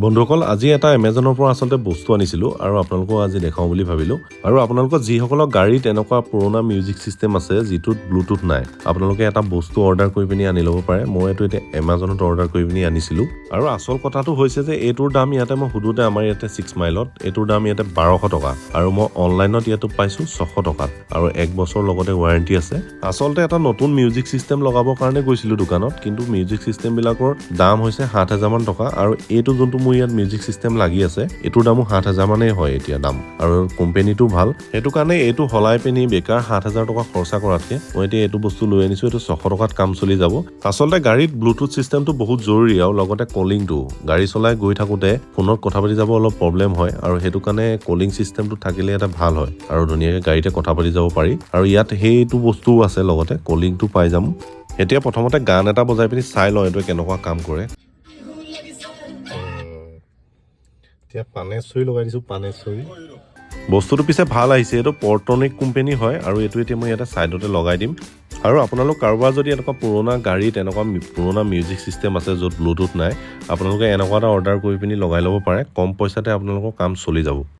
বন্ধুসকল আজি এটা এমাজনৰ পৰা আসলতে বস্তু আনিছিলো আৰু আপোনালোকক আজি দেখাও বুলি ভাবিলো আৰু আপোনালোকৰ যিসকলৰ গাড়ীত এনেকুৱা পুৰণা মিউজিক সিস্টেম আছে যিটোত ব্লুটুথ নাই আপোনালোকে এটা বস্তু অৰ্ডাৰ কৰি পিনি আনি ল'ব পাৰে মই এটো এটা এমাজনত অৰ্ডাৰ কৰি পিনি আনিছিলো আৰু আসল কথাটো হৈছে যে এটোৰ দাম ইয়াতে মই হুদুতে আমাৰ ইয়াতে 6 মাইলত এটোৰ দাম ইয়াতে 1200 টকা আৰু মই অনলাইনত ইয়াতো পাইছো 600 টকা আৰু 1 বছৰ লগতে ওয়াৰেন্টি আছে আসলতে এটা নতুন মিউজিক সিস্টেম লগাবৰ কাৰণে গৈছিলো দোকানত কিন্তু মিউজিক সিস্টেম বিলাকৰ দাম হৈছে 7000 মান টকা আৰু এটো যোনটো মোৰ ইয়াত মিউজিক সিস্টেম লাগি আছে এটোৰ দামো 7000 মানে হয় এতিয়া দাম আৰু কোম্পানীটো ভাল হেতু কাৰণে এটো হলাই পেনি বেকাৰ 7000 টকা খৰচা কৰাতকে মই এতিয়া এটো বস্তু লৈ আনিছো এটো 600 টকাত কাম চলি যাব আসলতে গাড়ীত ব্লুটুথ সিস্টেমটো বহুত জৰুৰী আৰু লগতে কলিংটো গাড়ী চলাই গৈ থাকোতে ফোনত কথা পাতি যাব অলপ প্ৰবলেম হয় আৰু হেতু কাৰণে কলিং সিস্টেমটো থাকিলে এটা ভাল হয় আৰু ধুনীয়াকৈ গাড়ীতে কথা পাতি যাব পাৰি আৰু ইয়াত হেইটো বস্তু আছে লগতে কলিংটো পাই যাম এতিয়া প্ৰথমতে গান এটা বজাই পিনি চাই লওঁ এটো কেনেকুৱা কাম কৰে এতিয়া পানেশ্বৰী লগাই দিছো পানেশ্বৰী বস্তুটো পিছে ভাল আহিছে এটো পৰ্টনিক কোম্পানী হয় আৰু এটো এতিয়া মই ইয়াতে সাইডতে লগাই দিম আৰু আপোনালোক কাৰোবাৰ যদি এনেকুৱা পুৰণা গাড়ীত এনেকুৱা পুৰণা মিউজিক সিস্টেম আছে য'ত ব্লুটুথ নাই আপোনালোকে এনেকুৱা এটা অৰ্ডাৰ কৰি পিনি লগাই ল'ব পাৰে কম পইচাতে আপোনালোকৰ কাম চলি যাব